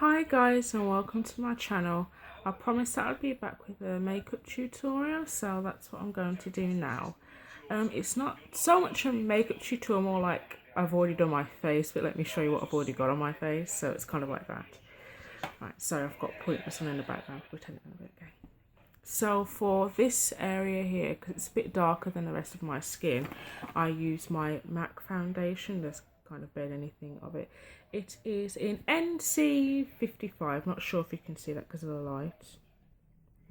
Hi guys and welcome to my channel. I promised that I'd be back with a makeup tutorial, so that's what I'm going to do now. It's not so much a makeup tutorial, more like I've already done my face, but let me show you what I've already got on my face, so it's kind of like that. Right, sorry, I've got pointless on in the background, pretend it a bit, okay. So for this area here, because it's a bit darker than the rest of my skin, I use my MAC foundation. There's kind of barely anything of it. It is in NC55. Not sure if you can see that because of the light.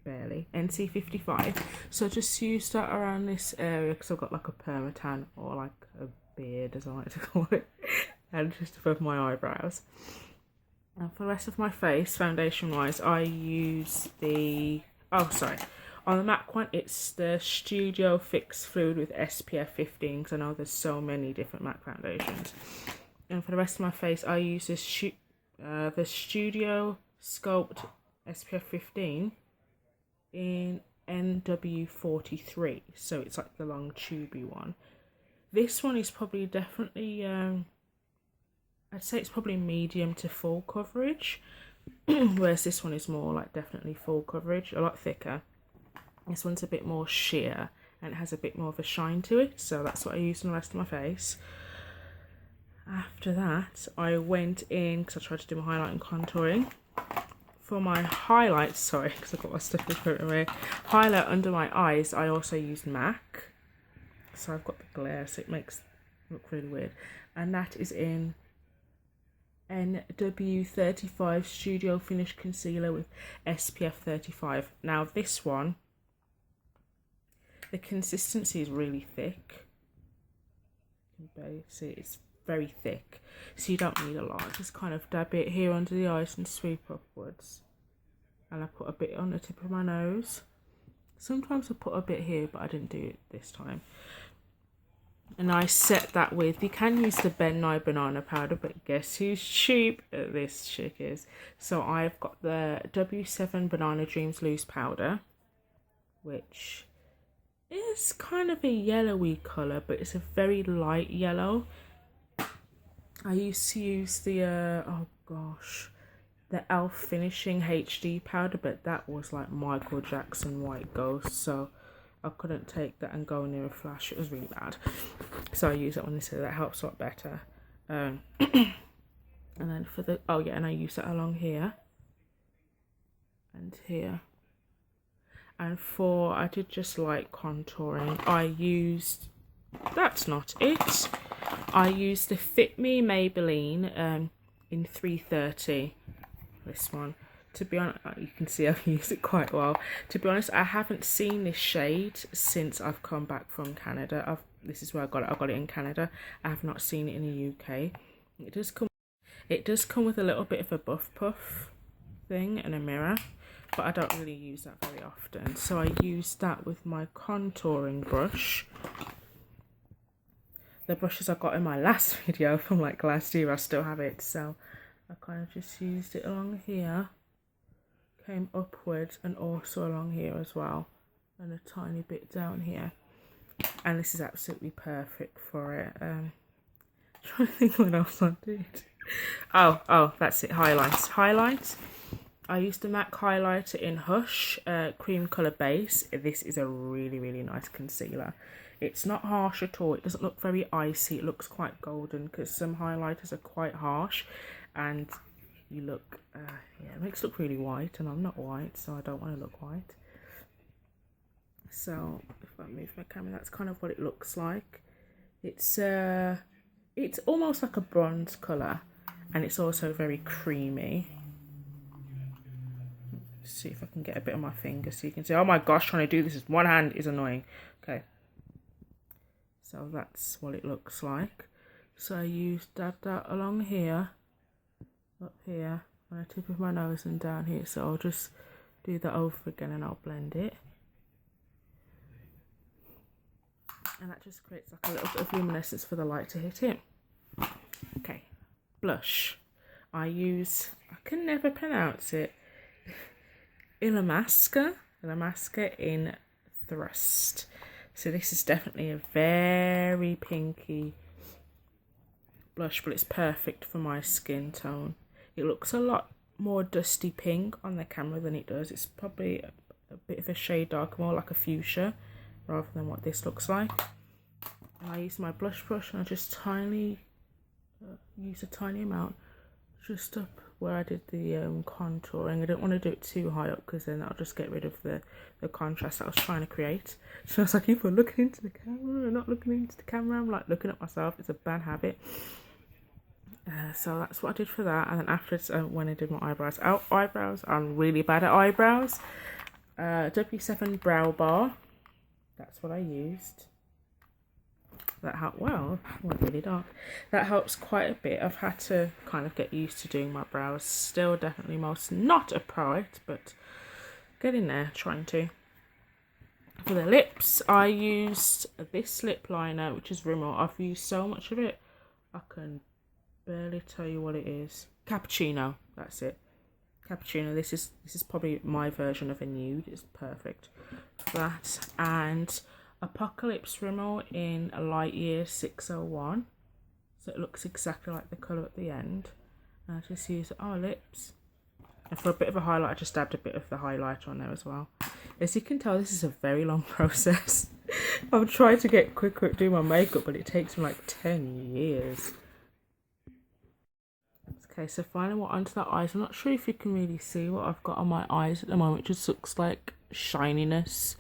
Barely. NC55. So just use that around this area because I've got like a permatan or like a beard, as I like to call it, and just above my eyebrows. And for the rest of my face, foundation wise, I use the on the MAC one, it's the Studio Fix Fluid with SPF 15, because I know there's so many different MAC foundations. And for the rest of my face, I use this the Studio Sculpt SPF 15 in NW43. So it's like the long tubey one. This one is probably definitely, I'd say it's probably medium to full coverage. Whereas this one is more like definitely full coverage, a lot thicker. This one's a bit more sheer and it has a bit more of a shine to it, so that's what I use on the rest of my face. After that, I went in, because I tried to do my highlight and contouring. For my highlights, sorry, because I've got my stuff in front of me. Highlight under my eyes, I also used MAC. So I've got the glare, so it makes it look really weird. And that is in NW35 Studio Finish Concealer with SPF 35. Now this one, the consistency is really thick. You can barely see it. It's very thick, so you don't need a lot. Just kind of dab it here under the eyes and sweep upwards. And I put a bit on the tip of my nose. Sometimes I put a bit here, but I didn't do it this time. And I set that with, you can use the Ben Nye banana powder, but guess who's cheap? This chick is. So I've got the W7 Banana Dreams Loose powder, which is kind of a yellowy colour, but it's a very light yellow. I used to use the, the Elf Finishing HD powder, but that was like Michael Jackson White Ghost, so I couldn't take that and go near a flash. It was really bad, so I use that one instead. That helps a lot better. And then for the and I use that along here and here. And for, I did just light contouring, I used, that's not it, I used the Fit Me Maybelline in 330, this one. To be honest, you can see I've used it quite well. To be honest, I haven't seen this shade since I've come back from Canada. This is where I got it. I got it in Canada. I have not seen it in the UK. It does come with a little bit of a buff puff thing and a mirror, but I don't really use that very often. So I use that with my contouring brush. The brushes I got in my last video from like last year, I still have it. So I kind of just used it along here. Came upwards and also along here as well, and a tiny bit down here, and this is absolutely perfect for it. Trying to think what else I did. Oh, that's it. Highlights. I used the MAC highlighter in Hush, cream colour base. This is a really, really nice concealer. It's not harsh at all. It doesn't look very icy. It looks quite golden, because some highlighters are quite harsh, and you look, it makes it look really white, and I'm not white, so I don't want to look white. So if I move my camera, that's kind of what it looks like. It's almost like a bronze colour, and it's also very creamy. Let's see if I can get a bit on my finger so you can see. Oh my gosh, trying to do this with one hand is annoying. Okay, so that's what it looks like. So I use that along here, up here, on the tip of my nose and down here. So I'll just do that over again and I'll blend it. And that just creates like a little bit of luminescence for the light to hit it. Okay, blush. I can never pronounce it, Illamasqua in Thrust. So this is definitely a very pinky blush, but it's perfect for my skin tone. It looks a lot more dusty pink on the camera than it does. It's probably a bit of a shade darker, more like a fuchsia rather than what this looks like. And I use my blush brush and I just use a tiny amount just up where I did the contouring. I don't want to do it too high up because then that'll just get rid of the contrast that I was trying to create. So it's like, keep on looking into the camera and not looking into the camera. I'm like looking at myself. It's a bad habit. So that's what I did for that. And then afterwards, when I did my eyebrows, I'm really bad at eyebrows. W7 Brow Bar, that's what I used. That helped, well, it went really dark. That helps quite a bit. I've had to kind of get used to doing my brows. Still definitely not a pro at, but getting there, trying to. For the lips, I used this lip liner, which is Rimmel. I've used so much of it, I can barely tell you what it is. Cappuccino, that's it. Cappuccino. This is probably my version of a nude. It's perfect for that. And Apocalypse Rimmel in a Lightyear 601. So it looks exactly like the colour at the end. And I just use our lips. And for a bit of a highlight, I just dabbed a bit of the highlighter on there as well. As you can tell, this is a very long process. I'm trying to get quicker at doing my makeup, but it takes me like 10 years. Okay, so finally we're onto the eyes. I'm not sure if you can really see what I've got on my eyes at the moment. It just looks like shininess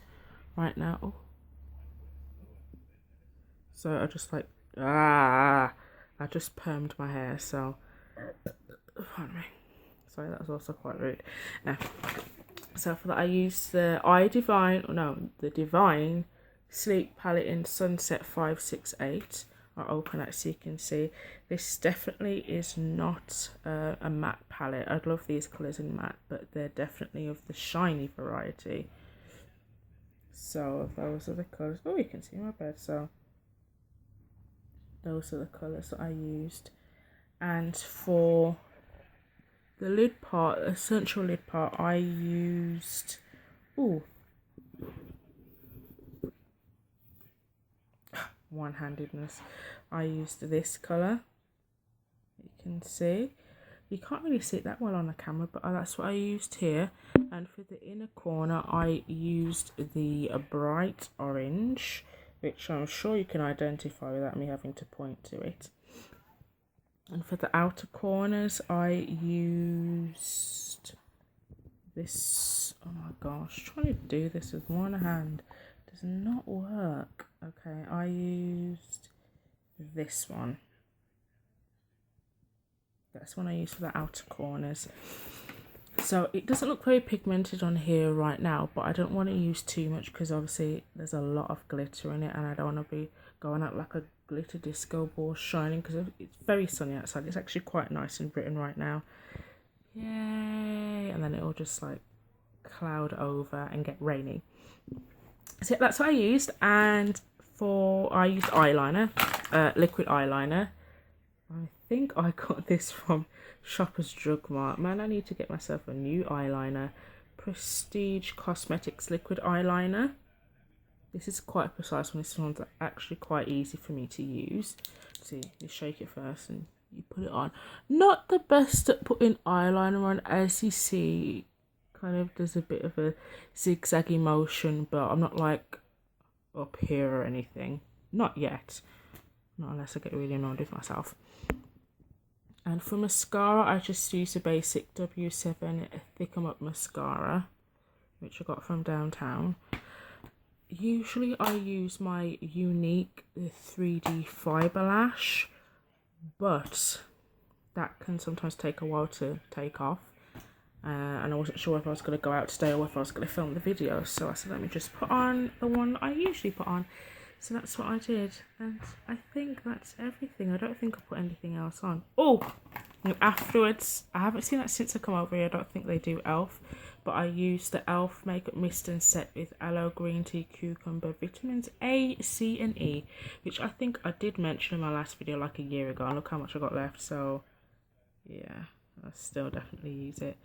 right now. Oh. So I just like, I just permed my hair, so, pardon me. Sorry, that was also quite rude. So for that I used the the Divine Sleep Palette in Sunset 568. I'll open that so you can see. This definitely is not a matte palette. I'd love these colours in matte, but they're definitely of the shiny variety. So those are the colours. Oh, you can see my bed. So those are the colours that I used. And for the lid part, the essential lid part, I used one-handedness. I used this colour. You can see. You can't really see it that well on the camera, but that's what I used here. And for the inner corner, I used the bright orange, which I'm sure you can identify without me having to point to it. And for the outer corners, I used this. Oh my gosh, trying to do this with one hand does not work. Okay, I used this one. That's one I use for the outer corners. So it doesn't look very pigmented on here right now, but I don't want to use too much because obviously there's a lot of glitter in it and I don't want to be going out like a glitter disco ball shining because it's very sunny outside. It's actually quite nice in Britain right now. Yay! And then it'll just like cloud over and get rainy. So that's what I used. And I used eyeliner, liquid eyeliner. I think I got this from Shoppers Drug Mart. Man, I need to get myself a new eyeliner. Prestige Cosmetics liquid eyeliner. This is quite a precise one. This one's actually quite easy for me to use. See, you shake it first and you put it on. Not the best at putting eyeliner on, as you see. Kind of does a bit of a zigzaggy motion, but I'm not like up here or anything. Not yet. Not unless I get really annoyed with myself. And for mascara, I just use a basic W7 Thick 'em Up mascara, which I got from downtown. Usually I use my Unique 3D Fiber Lash, but that can sometimes take a while to take off. And I wasn't sure if I was going to go out today or if I was going to film the video, so I said let me just put on the one I usually put on. So that's what I did, and I think that's everything. I don't think I put anything else on. Oh, and afterwards, I haven't seen that since I come over here. I don't think they do e.l.f., but I used the e.l.f. Makeup Mist and Set with Aloe Green Tea Cucumber Vitamins A, C and E, which I think I did mention in my last video like a year ago. And look how much I got left, so yeah, I still definitely use it.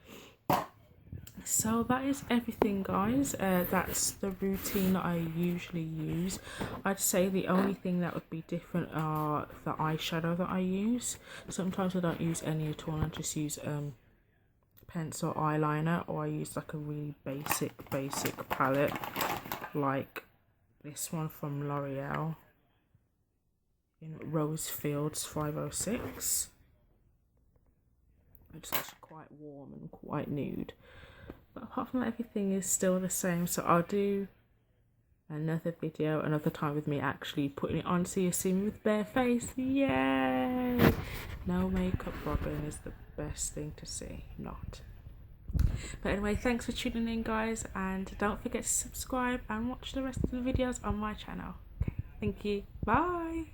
So that is everything, guys. That's the routine that I usually use. I'd say the only thing that would be different are the eyeshadow that I use. Sometimes I don't use any at all. I just use pencil eyeliner, or I use like a really basic palette like this one from L'Oreal in Rose Fields 506. It's actually quite warm and quite nude, but apart from that, everything is still the same. So I'll do another video another time with me actually putting it on, so you see me with bare face. Yay! No makeup Robin is the best thing to see. Not. But anyway, thanks for tuning in, guys, and don't forget to subscribe and watch the rest of the videos on my channel. Okay, thank you. Bye.